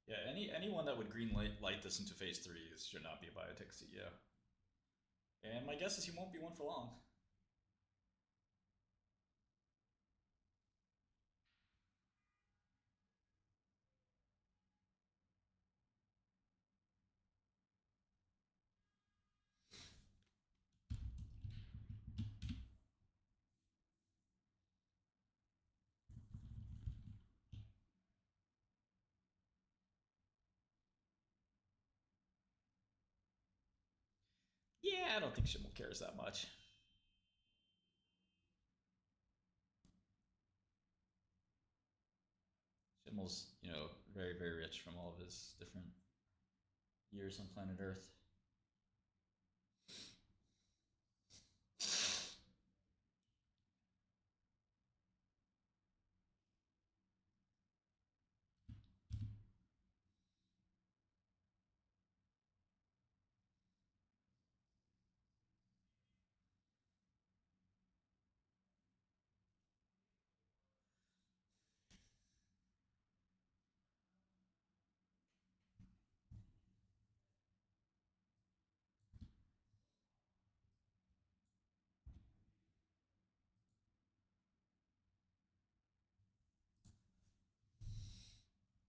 Yeah, anyone that would green light this into phase 3 should not be a biotech CEO. And my guess is he won't be one for long. Yeah, I don't think Schimmel cares that much. Schimmel's, very, very rich from all of his different years on planet Earth.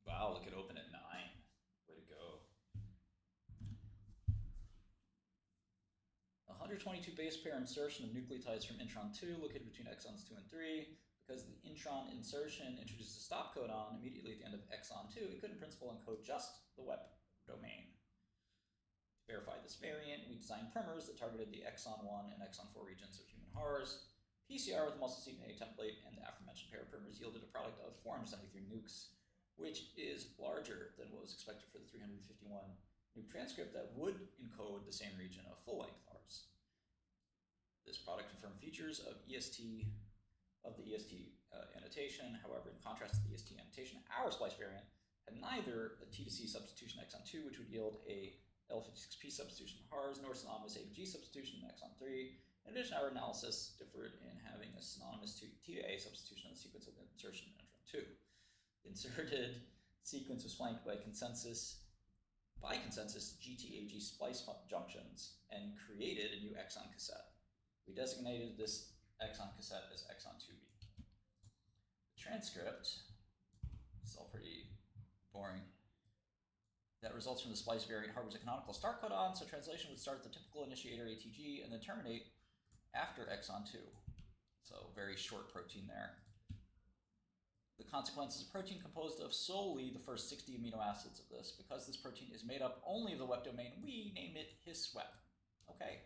Wow, look at open at 9. Way to go. 122 base pair insertion of nucleotides from intron 2 located between exons 2 and 3. Because the intron insertion introduces a stop codon immediately at the end of exon 2, it could in principle encode just the WEP domain. To verify this variant, we designed primers that targeted the exon 1 and exon 4 regions of human HARS. PCR with the muscle CDNA template and the aforementioned pair of primers yielded a product of 473 nukes, which is larger than what was expected for the 351 nuke transcript that would encode the same region of full-length HARS. This product confirmed features of the EST annotation. However, in contrast to the EST annotation, our splice variant had neither a T2C substitution exon 2, which would yield a L56P substitution in HARS, nor synonymous A to G substitution in exon 3. In addition, our analysis differed in having a synonymous T to A substitution in the sequence of insertion in intron 2. The inserted sequence was flanked by consensus GTAG splice junctions and created a new exon cassette. We designated this exon cassette as exon 2B. The transcript is all pretty boring. That results from the splice variant harbors a canonical start codon, so translation would start at the typical initiator ATG and then terminate after exon 2. So very short protein there. The consequence is a protein composed of solely the first 60 amino acids of this. Because this protein is made up only of the WEP domain, we name it HisWEP. Okay.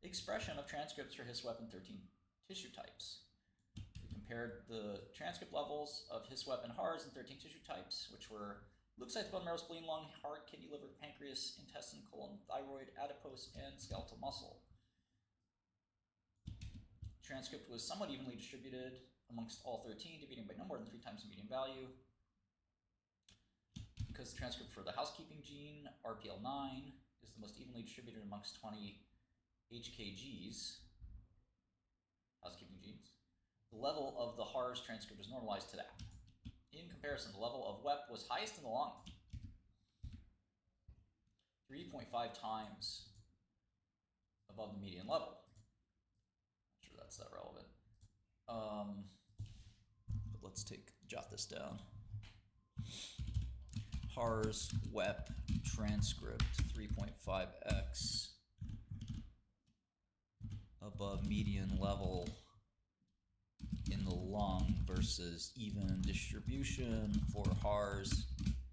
Expression of transcripts for HisWEP in 13 tissue types. We compared the transcript levels of HisWEP and HARS in 13 tissue types, which were leukocytes, bone marrow, spleen, lung, heart, kidney, liver, pancreas, intestine, colon, thyroid, adipose, and skeletal muscle. Transcript was somewhat evenly distributed amongst all 13, dividing by no more than 3 times the median value. Because the transcript for the housekeeping gene, RPL9, is the most evenly distributed amongst 20 HKGs, housekeeping genes, the level of the HARS transcript is normalized to that. In comparison, the level of WEP was highest in the lung, 3.5 times above the median level. Not sure that's that relevant. But let's jot this down. HARS WEP transcript 3.5x above median level in the lung versus even distribution for HARS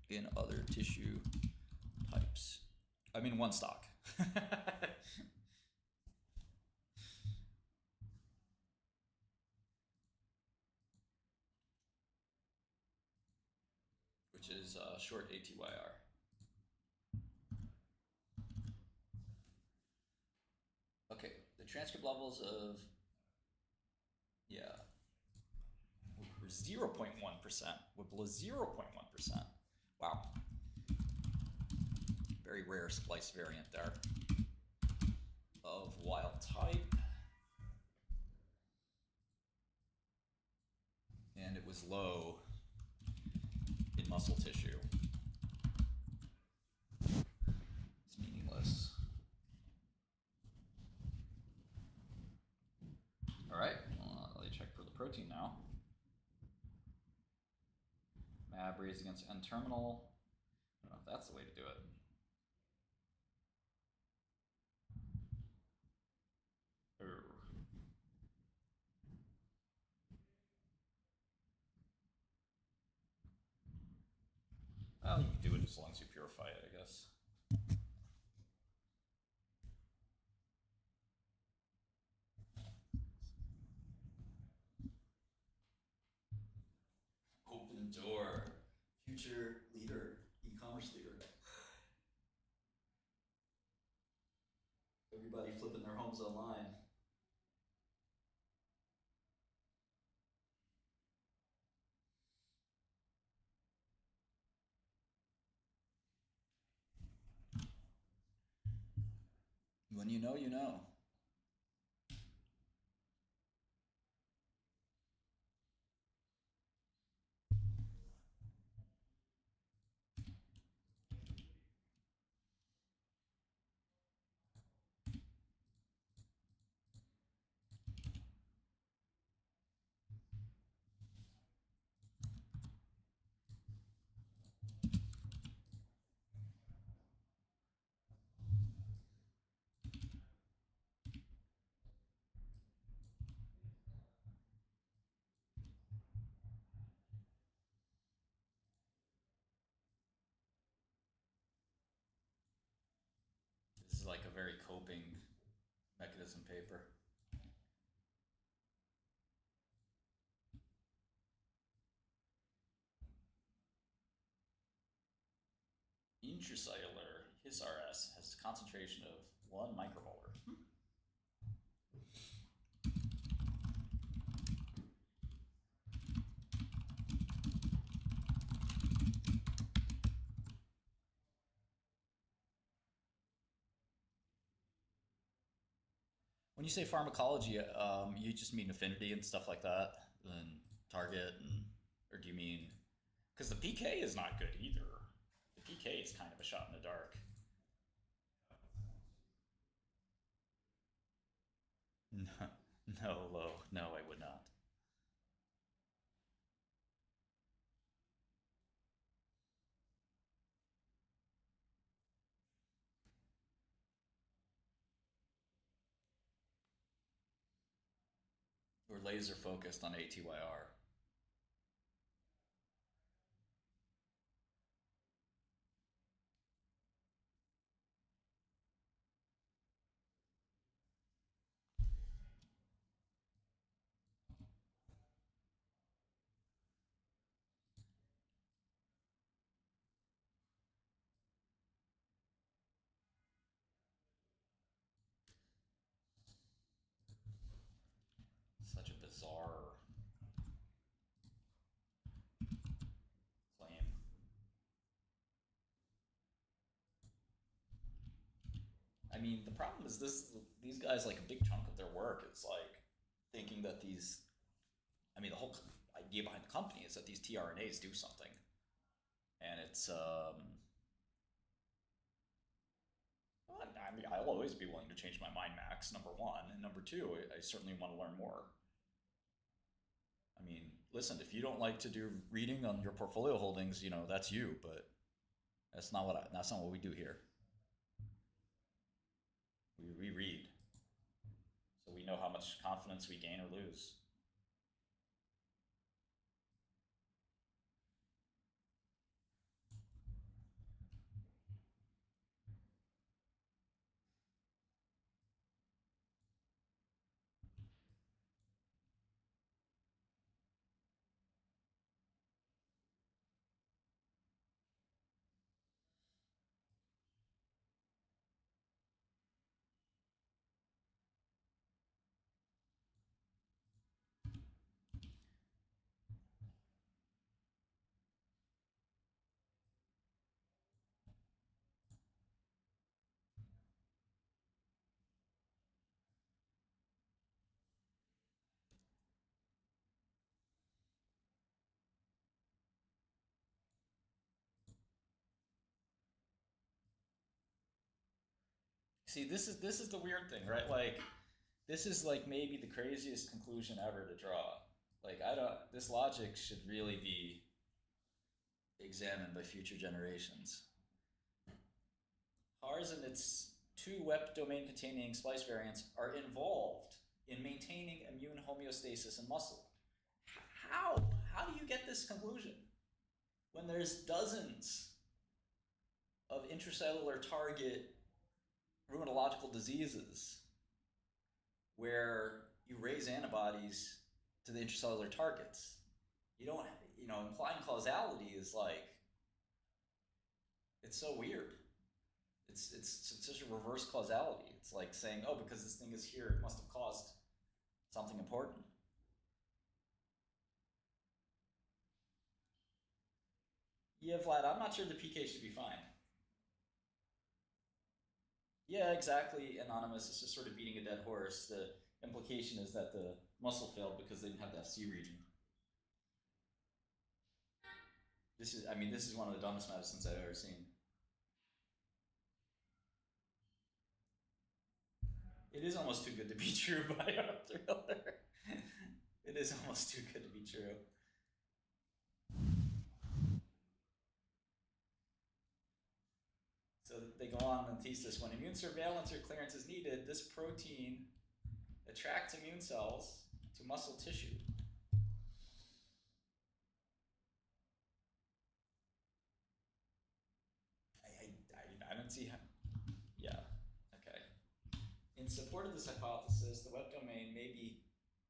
in other tissue types. I mean, one stock. Which is short ATYR. Okay, the transcript levels of, were 0.1%, we're below 0.1%. Wow. Very rare splice variant there of wild type. And it was low in in muscle tissue. It's meaningless. All right, let me check for the protein now. MAB raised against N-terminal. I don't know if that's the way to do it. Well, you can do it as long as you purify it, I guess. Open door. Future leader. E-commerce leader. Everybody flipping their homes online. When you know, you know. This is like a very coping mechanism paper. Intracellular HIS-RS has a concentration of 1 micromolar. When you say pharmacology, you just mean affinity and stuff like that, and target, or do you mean, because the PK is not good either. The PK is kind of a shot in the dark. No, no, I would not. We're laser focused on ATYR. Such a bizarre claim. I mean, the problem is these guys, like, a big chunk of their work is like thinking that these. I mean, the whole idea behind the company is that these tRNAs do something, and it's. I mean, I'll always be willing to change my mind, Max. Number one, and number two, I certainly want to learn more. I mean, listen, if you don't like to do reading on your portfolio holdings, that's you, but that's not what we do here. We read, so we know how much confidence we gain or lose. See, this is the weird thing, right? Like, this is like maybe the craziest conclusion ever to draw. Like, I don't. This logic should really be examined by future generations. HARS and its two WEP domain containing splice variants are involved in maintaining immune homeostasis in muscle. How? How do you get this conclusion when there's dozens of intracellular target rheumatological diseases where you raise antibodies to the intracellular targets? You don't, implying causality is like, it's so weird. It's such a reverse causality. It's like saying, oh, because this thing is here, it must have caused something important. Yeah, Vlad, I'm not sure the PK should be fine. Yeah, exactly, Anonymous. It's just sort of beating a dead horse. The implication is that the muscle failed because they didn't have the FC region. This is one of the dumbest medicines I've ever seen. It is almost too good to be true, BioThriller. It is almost too good to be true. So they go on and tease this. When immune surveillance or clearance is needed, this protein attracts immune cells to muscle tissue. I don't see how. Yeah, okay. In support of this hypothesis, the wet domain may be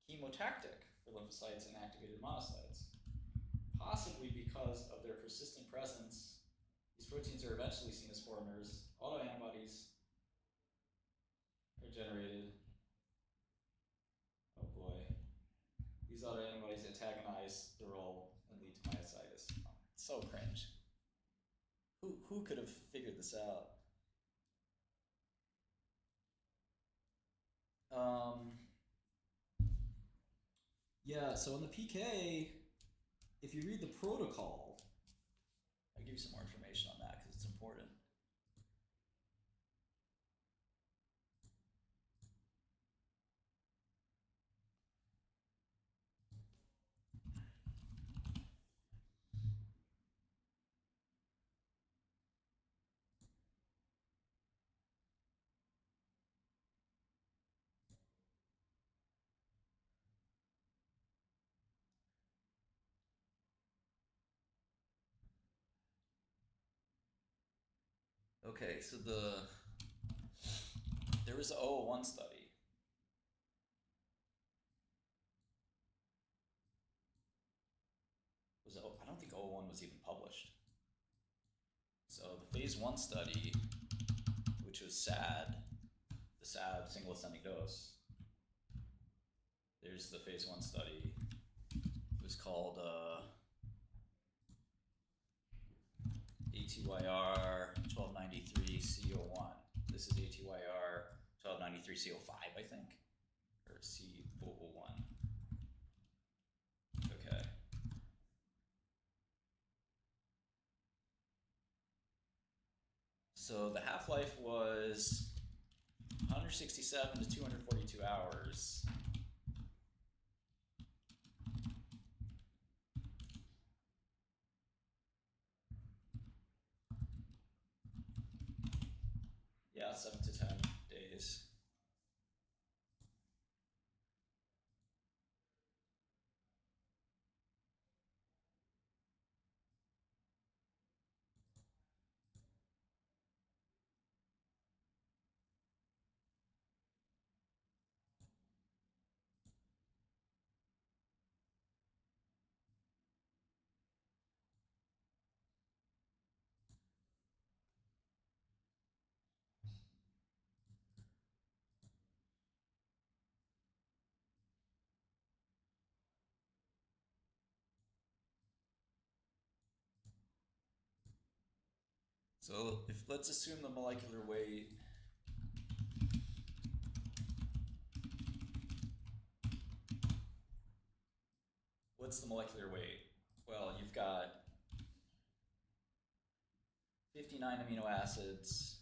chemotactic for lymphocytes and activated monocytes, possibly because of their persistent presence. These proteins are eventually seen as foreigners. Autoantibodies are generated. Oh boy. These autoantibodies antagonize the role and lead to myositis. Oh, it's so cringe. Who could have figured this out? Yeah, so in the PK, if you read the protocol, I'll give you some more information on that because it's important. Okay, so there was the 001 study. I don't think 001 was even published. So the phase 1 study, which was SAD, the SAD single ascending dose. There's the phase 1 study. It was called ATYR 1293C01. This is ATYR 1293C05, I think, or C001. Okay. So the half-life was 167 to 242 hours. Yeah, 7 to 10 days. So let's assume the molecular weight what's the molecular weight? Well, you've got 59 amino acids,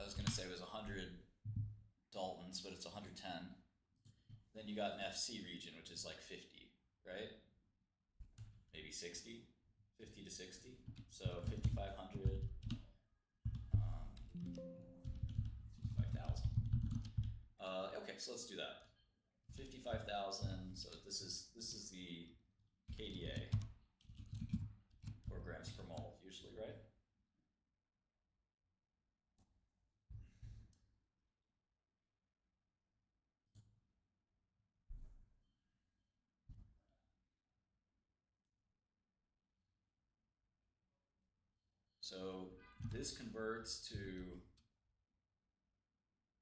I was gonna say it was 100 Daltons, but it's 110. Then you got an FC region, which is like 50, right? Maybe 60, 50 to 60. So 5,500, 55,000. Okay, so let's do that. 55,000. So this is the KDA, or grams per mole, usually, right? So this converts to,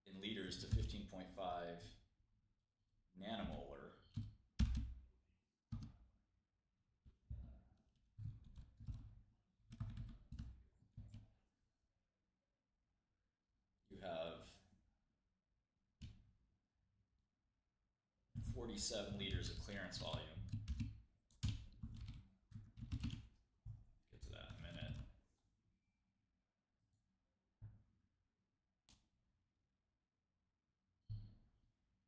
in liters, to 15.5 nanomolar. You have 47 liters of clearance volume. Get to that in a minute.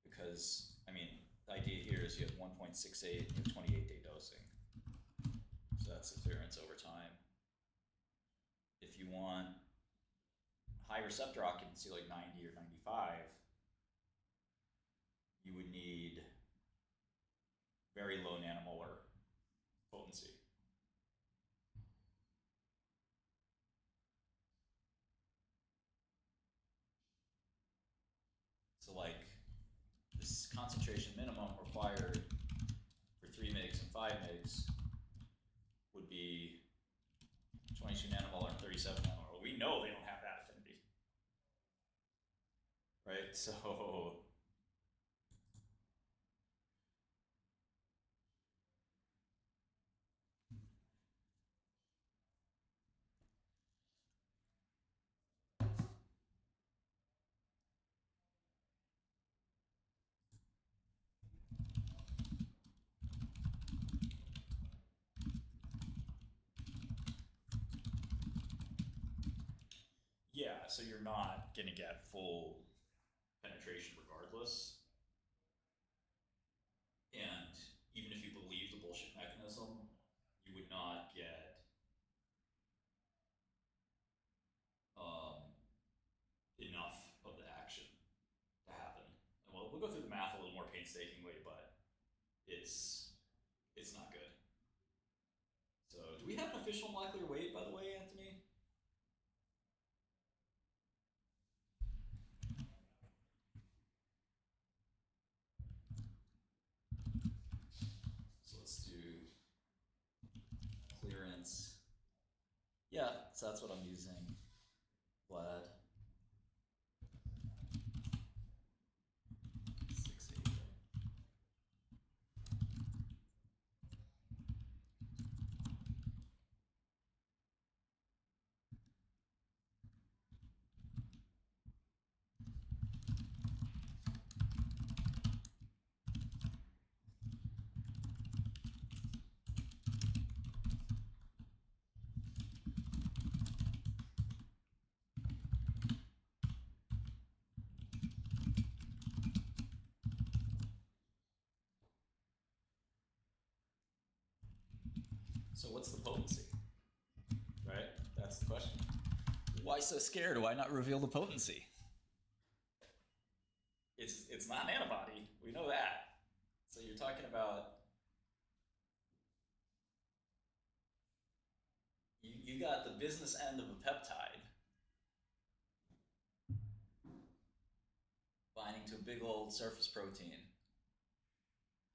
Because, I mean, the idea here is you have 1.68 and 28-day dosing. So that's the clearance over time. If you want high receptor occupancy, like 90 or 95, you would need very low nanomolar potency. So like this concentration minimum required for 3 mgs and 5 mgs would be 22 nanomolar and 37 nanomolar. We know they don't have that affinity, right? So yeah, so you're not going to get full penetration regardless. And even if you believe the bullshit mechanism, you would not get enough of the action to happen. And we'll go through the math a little more painstakingly, but it's not good. So do we have an official molecular weight, by the way, Anthony? So let's do clearance. Yeah, so that's what I'm using. Vlad. 680. So what's the potency, right? That's the question. Why so scared? Why not reveal the potency? It's not an antibody. We know that. So you're talking about, you got the business end of a peptide binding to a big old surface protein.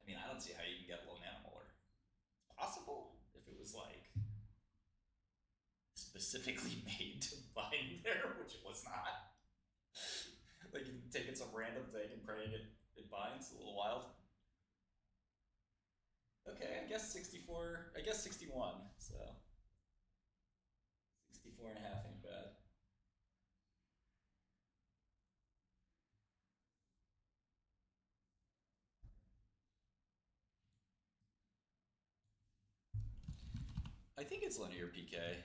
I mean, I don't see how you can get low nanomolar. It's possible if it was like specifically made to bind there, which it was not. Like you taking some random thing and praying it binds. A little wild. Okay, I guess 64, I guess 61, so 64 and a half ain't bad. I think it's linear PK.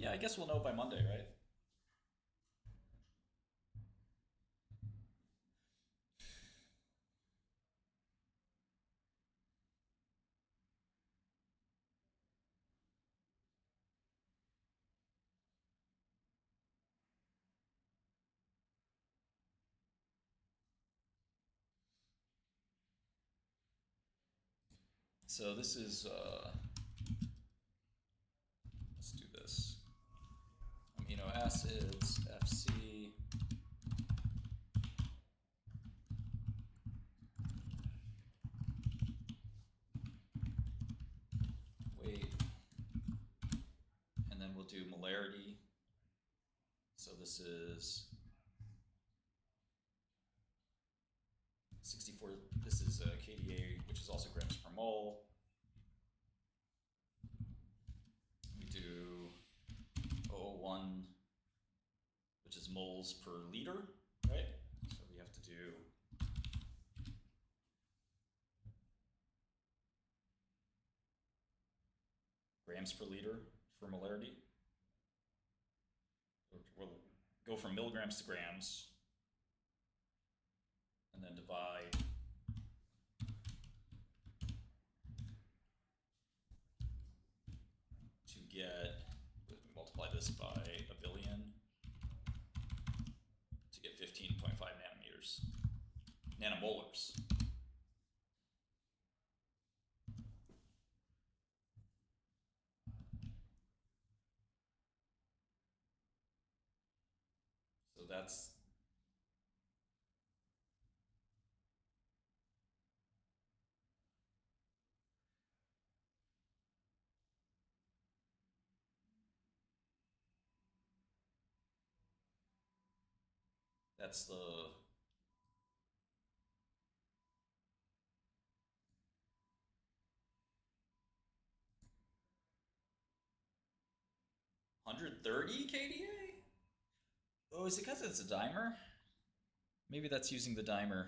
Yeah, I guess we'll know by Monday, right? So this is, let's do this. Amino acids, FC. Weight. And then we'll do molarity. So this is 64, this is KDA, which is also grams per mole. We do 001, which is moles per liter, right? So we have to do grams per liter for molarity. We'll go from milligrams to grams, and then divide to get, multiply this by a billion to get 15.5 nanometers, nanomolars. So that's the 130 kDa? Oh, is it because it's a dimer? Maybe that's using the dimer.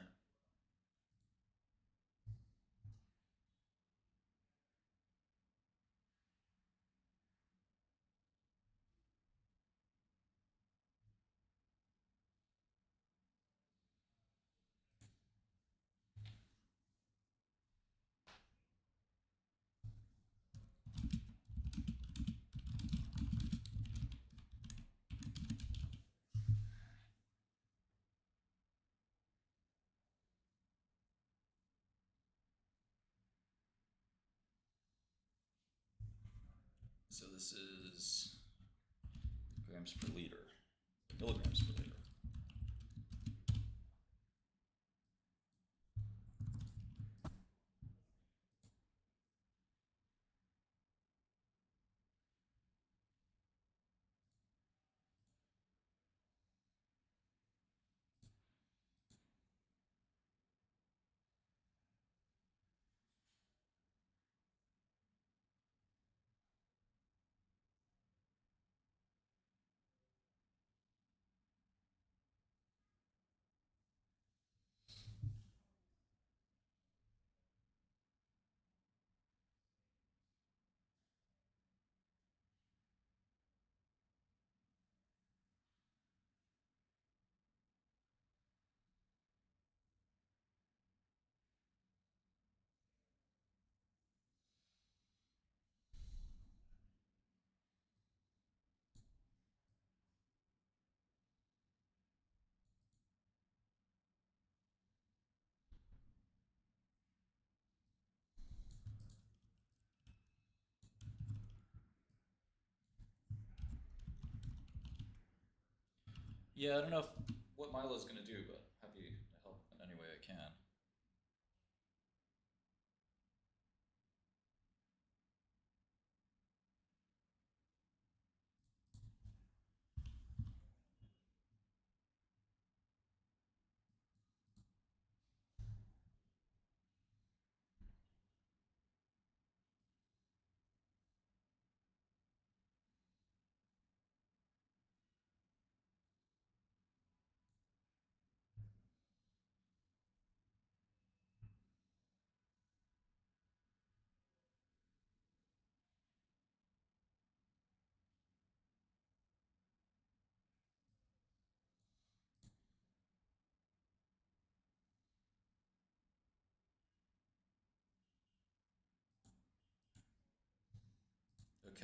So this is grams per liter, milligrams per liter. Yeah, I don't know what Milo's going to do, but happy to help in any way I can.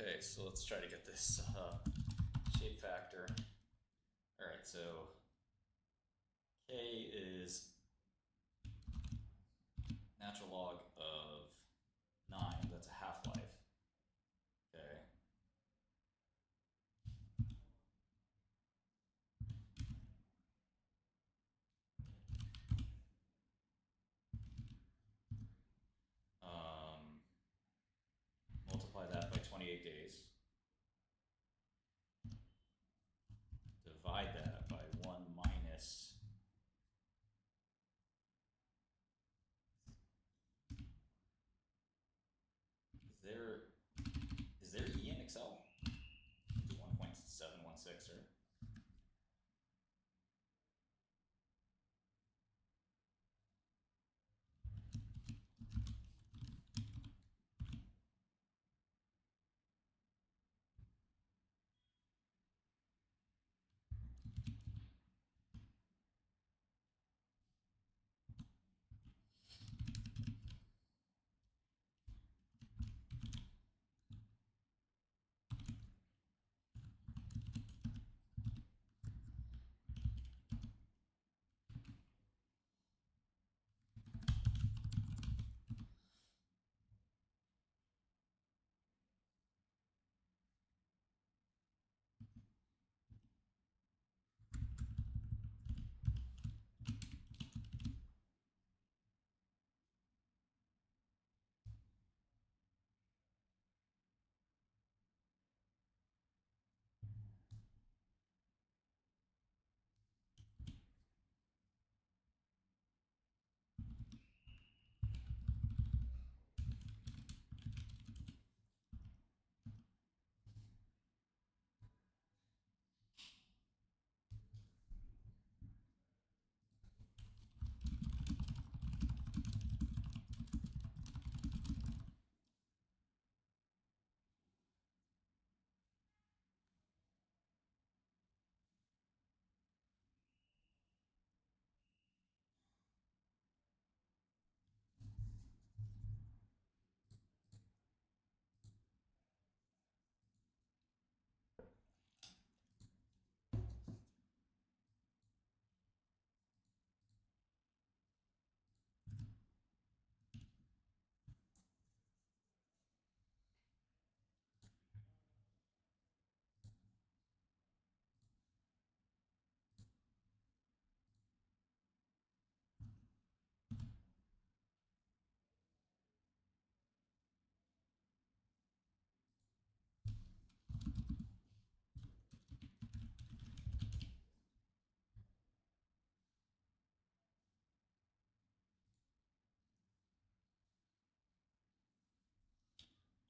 Okay, so let's try to get this shape factor. All right, so k is natural log of 9. That's a half-life. Okay. Multiply that by 28 days. Divide that by 1 minus. Is there E in Excel? 1.716, or?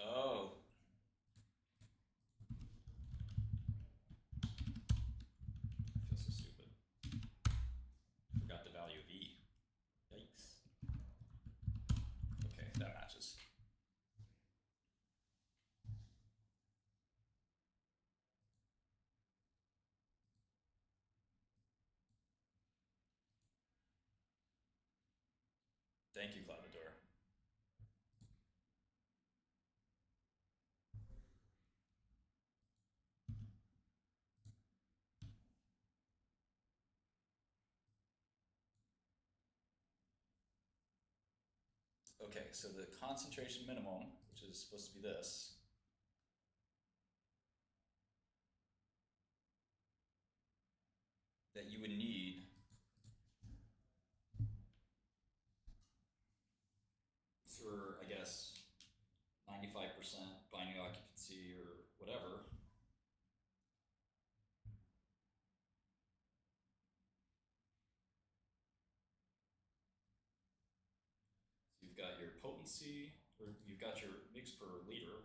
Oh. I feel so stupid. Forgot the value of E. Yikes. Okay, that matches. Thank you, Clavador. Okay, so the concentration minimum, which is supposed to be this, that you would need for, I guess, 95% binding occupancy or whatever. So you've got your potency, or you've got your mix per liter.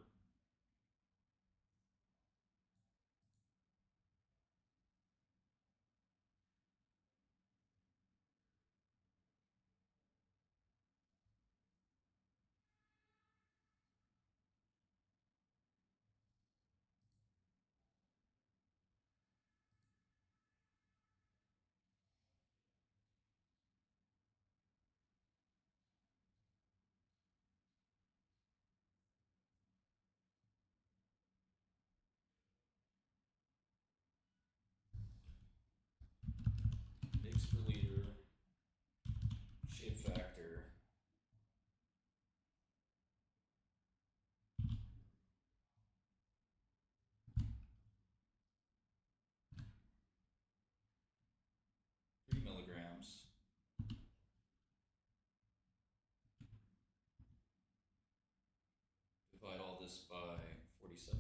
this by 47.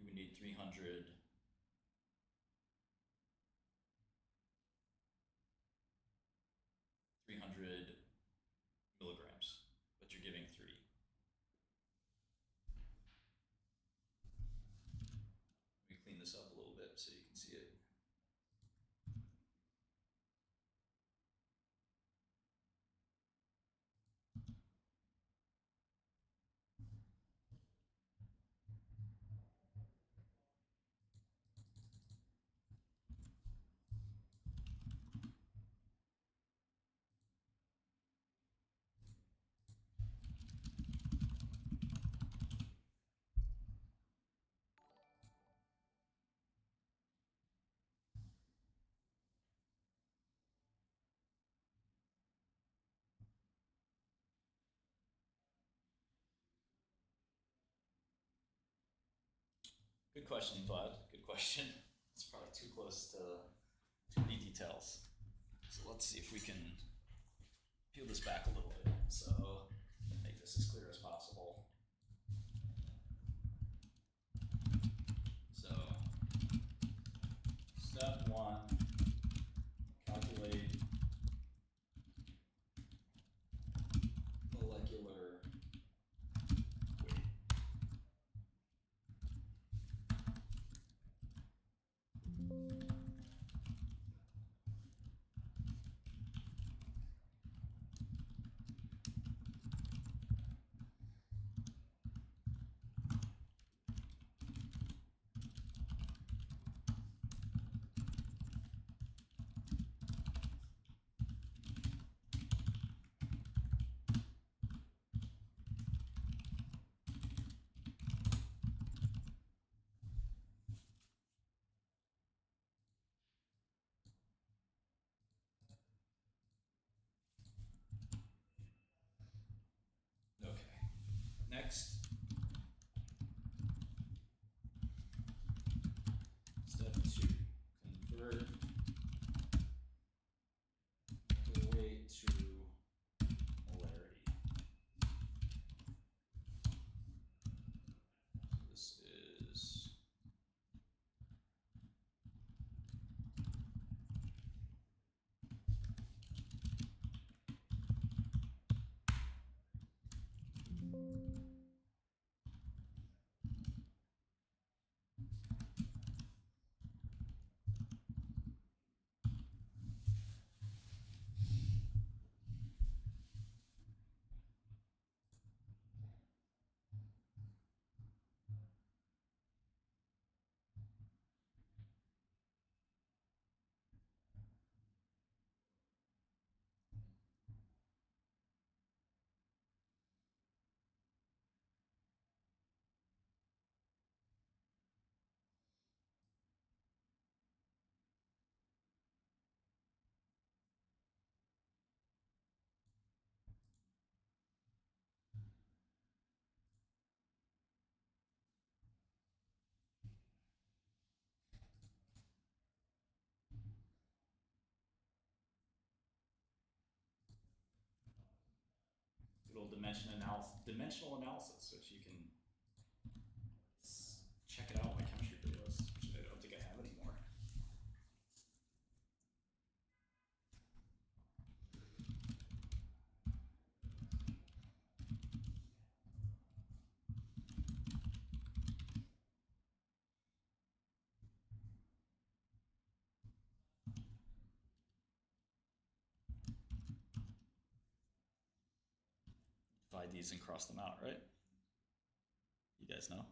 You would need 300 milligrams, but you're giving 3. Let me clean this up a little bit so you can see it. Good question, Vlad. Good question. It's probably too close to too many details. So let's see if we can peel this back a little bit. So make this as clear as possible. So step 1, calculate molecular weight. Next, step 2, convert the weight to molarity. This is good old dimensional analysis, which you can check it out in my chemistry videos, which I don't think I have anymore. Divide these and cross them out, right? You guys know?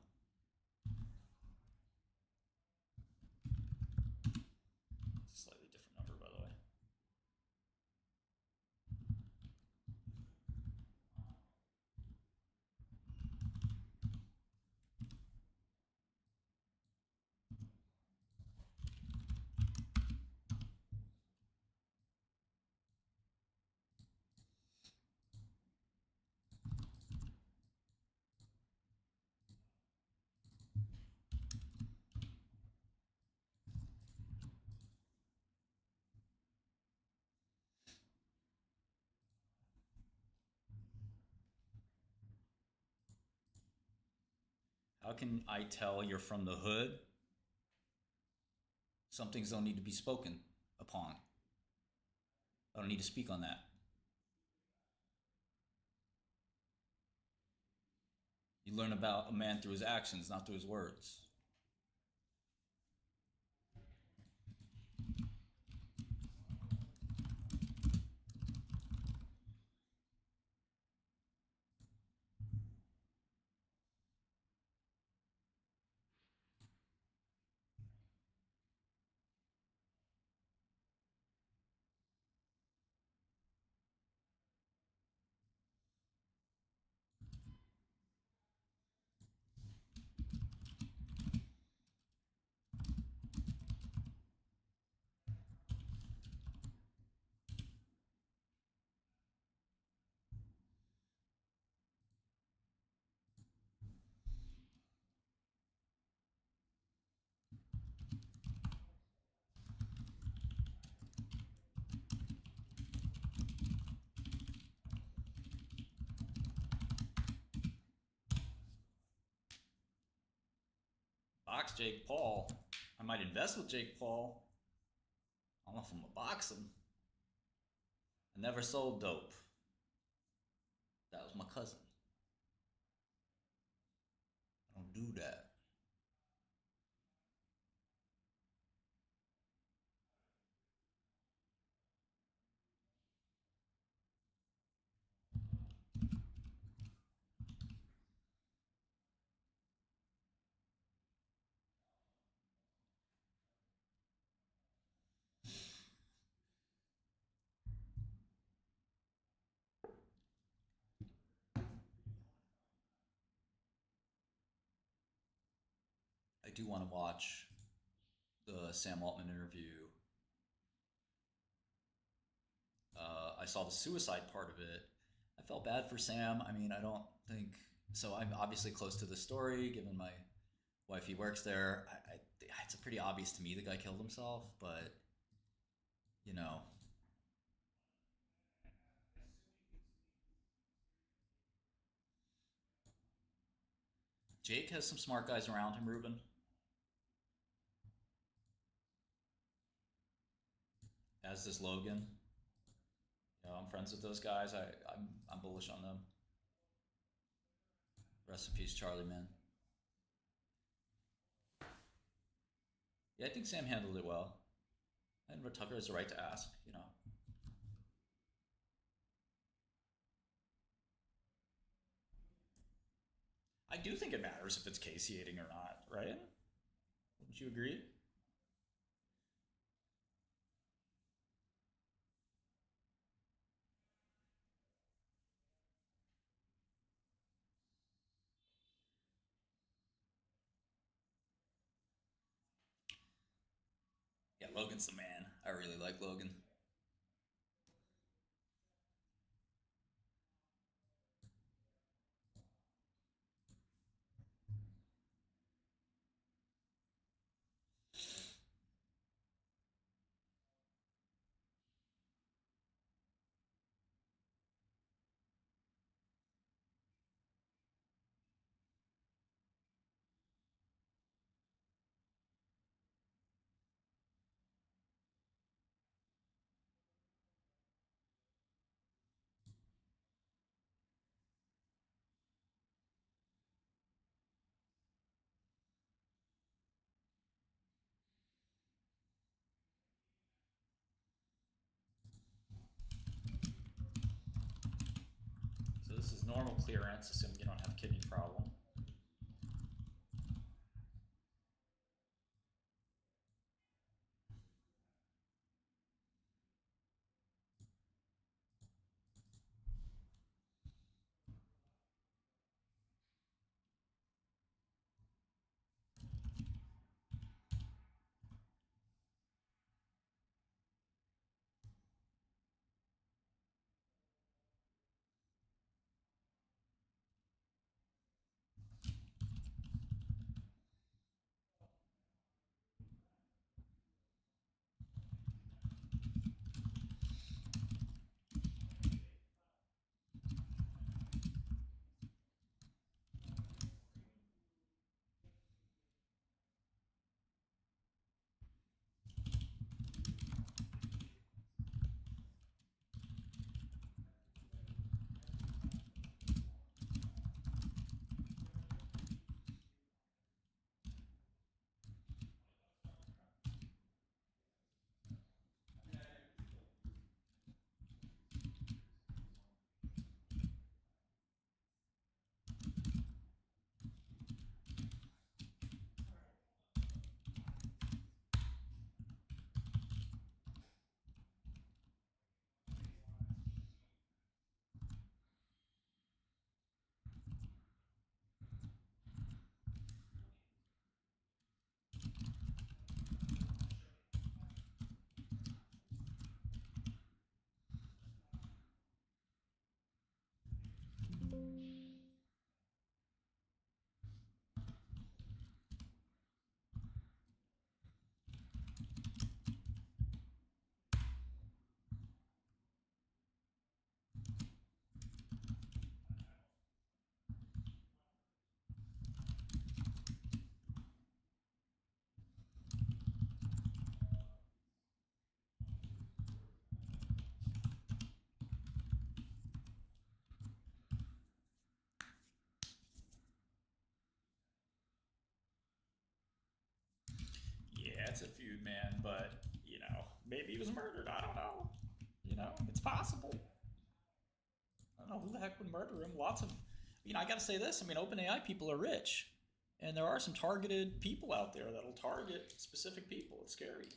It's a slightly different number, by the way. How can I tell you're from the hood? Some things don't need to be spoken upon. I don't need to speak on that. You learn about a man through his actions, not through his words. Box Jake Paul. I might invest with Jake Paul. I don't know if I'm gonna box him. I never sold dope. That was my cousin. I don't do that. I do want to watch the Sam Altman interview. I saw the suicide part of it. I felt bad for Sam. I mean, I don't think so. I'm obviously close to the story, given my wife he works there. It's pretty obvious to me the guy killed himself, but you know, Jake has some smart guys around him. Ruben, as does Logan. You know, I'm friends with those guys. I'm bullish on them. Rest in peace, Charlie, man. Yeah, I think Sam handled it well. And Tucker has the right to ask, you know. I do think it matters if it's caseating or not, right? Wouldn't you agree? Yeah, Logan's the man. I really like Logan. So this is normal clearance, assuming you don't have kidney problem. it's a feud, man, but, maybe he was murdered. I don't know. It's possible. I don't know who the heck would murder him. Lots of, I gotta say this. OpenAI people are rich. And there are some targeted people out there that'll target specific people. It's scary.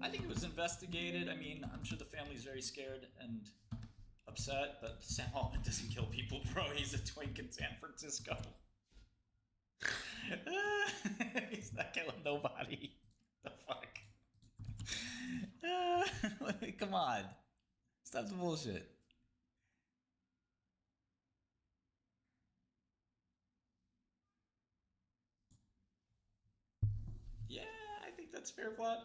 I think it was investigated. I'm sure the family's very scared and upset, but Sam Altman doesn't kill people, bro. He's a twink in San Francisco. He's not killing nobody. The fuck? Come on. Stop the bullshit. Yeah, I think that's fair plot.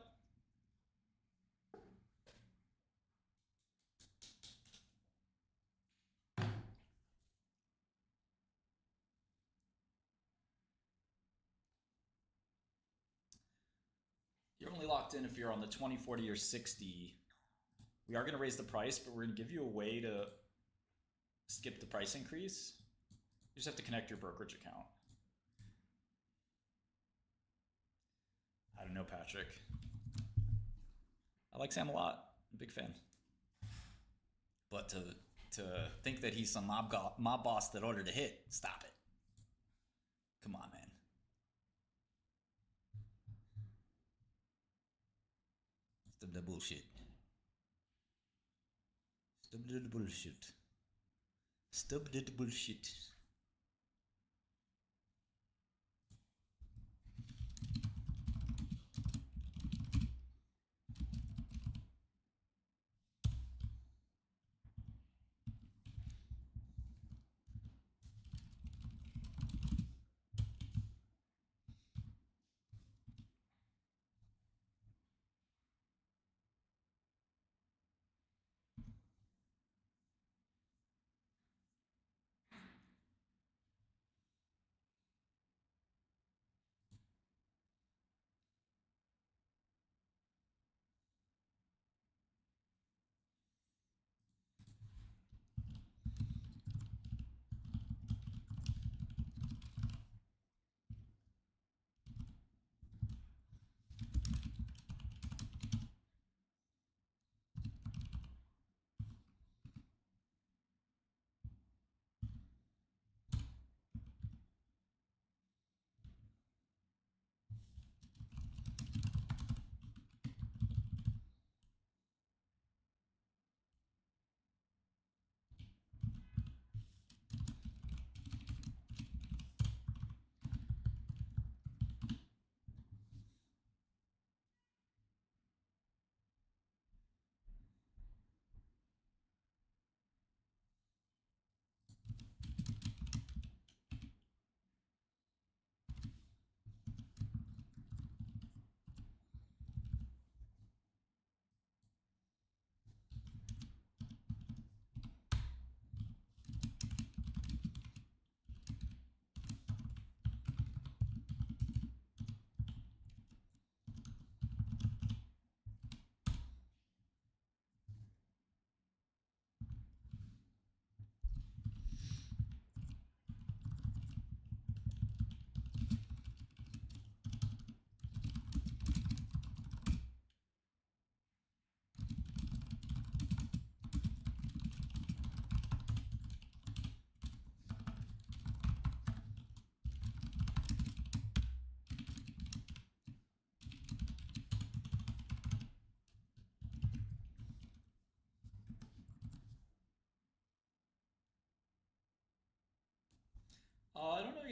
You're only locked in if you're on the 20, 40, or 60. We are going to raise the price, but we're going to give you a way to skip the price increase. You just have to connect your brokerage account. I don't know, Patrick. I like Sam a lot. I'm a big fan. But to think that he's some mob boss that ordered a hit, stop it. Come on, man. Stop the bullshit. Stop the bullshit. Stop the bullshit.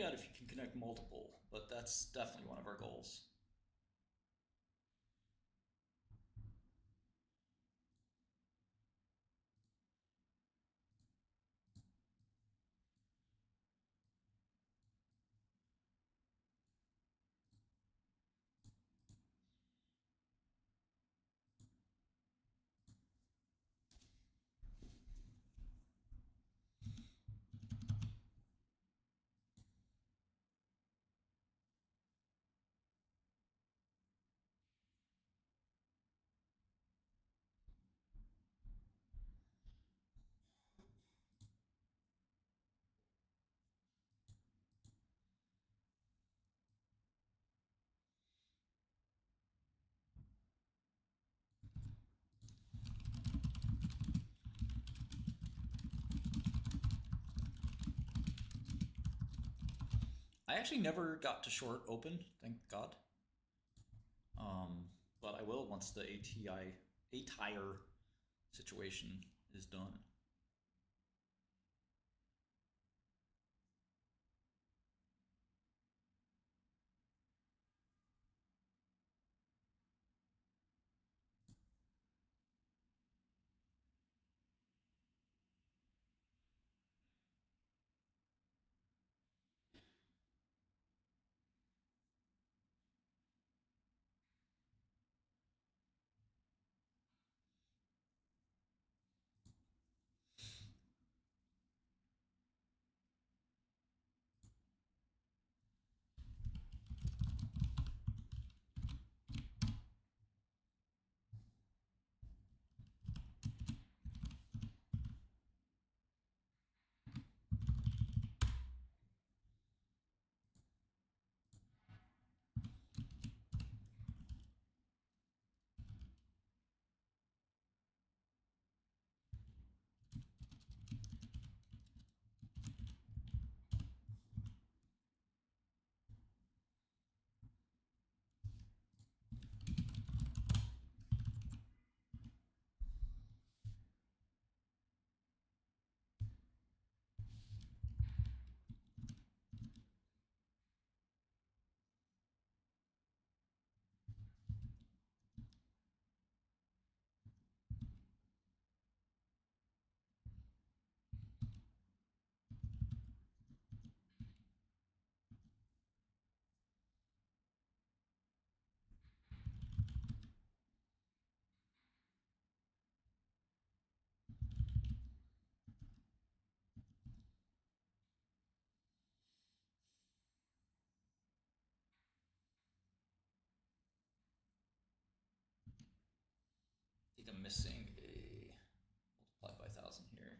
out if you can connect multiple, but that's definitely one of our goals. I actually never got to short open, thank God. But I will once the ATYR situation is done. I think I'm missing a multiply by 1,000 here.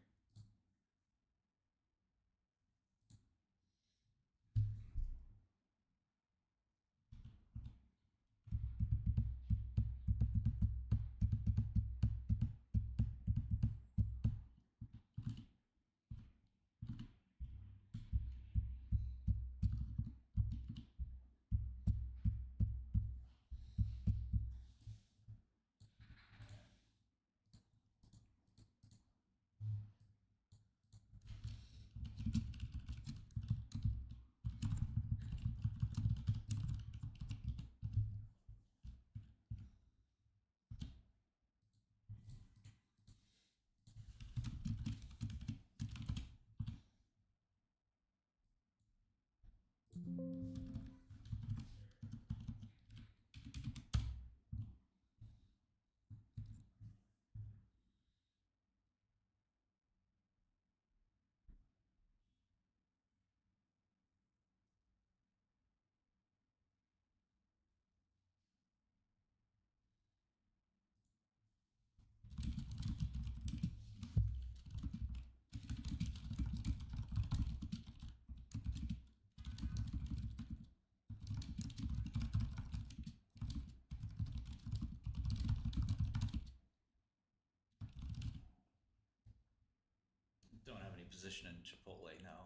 Don't have any position in Chipotle now.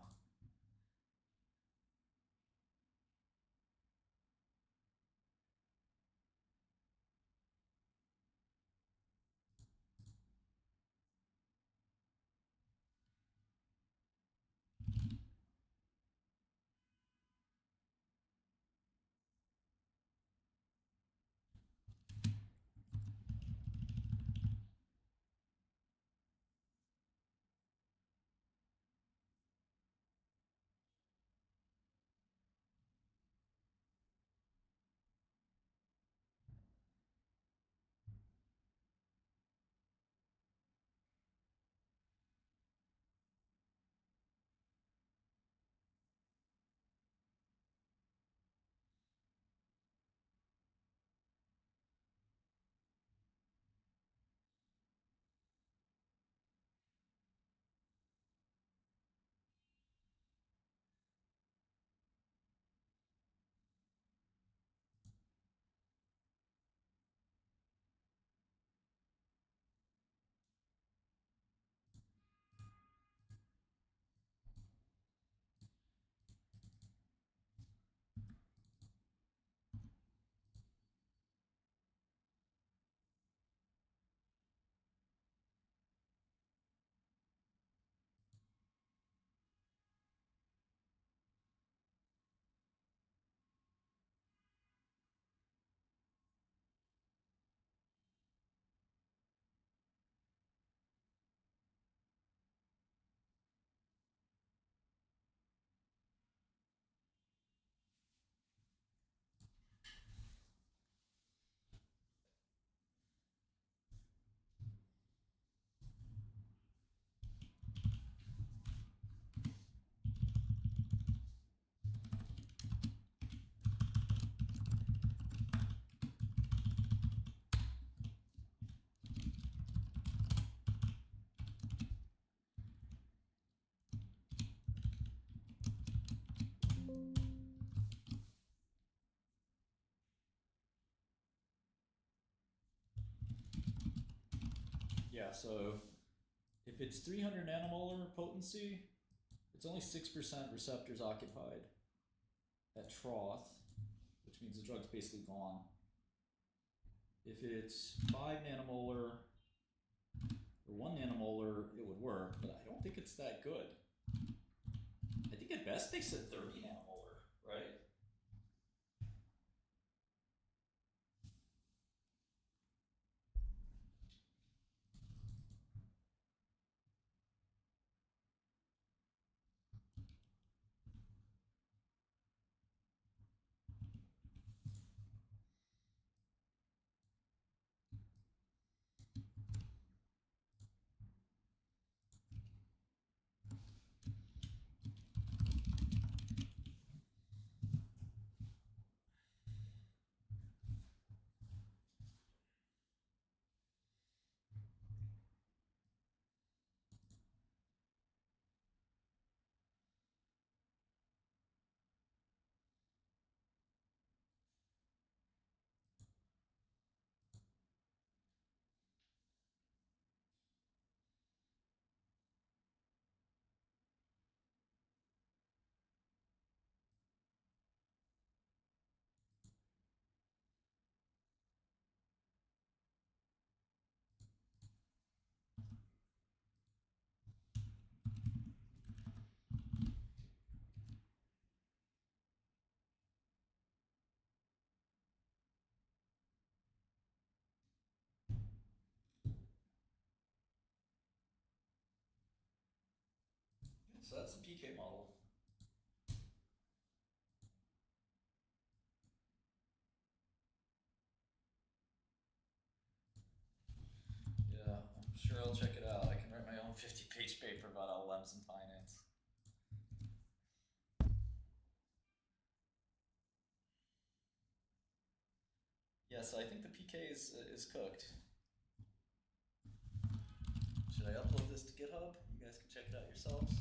Yeah, so if it's 300 nanomolar potency, it's only 6% receptors occupied at trough, which means the drug's basically gone. If it's 5 nanomolar or 1 nanomolar, it would work, but I don't think it's that good. I think at best they said 30 nanomolar, right? So that's the PK model. Yeah, I'm sure I'll check it out. I can write my own 50-page paper about LLMs in finance. Yeah, so I think the PK is cooked. Should I upload this to GitHub? You guys can check it out yourselves.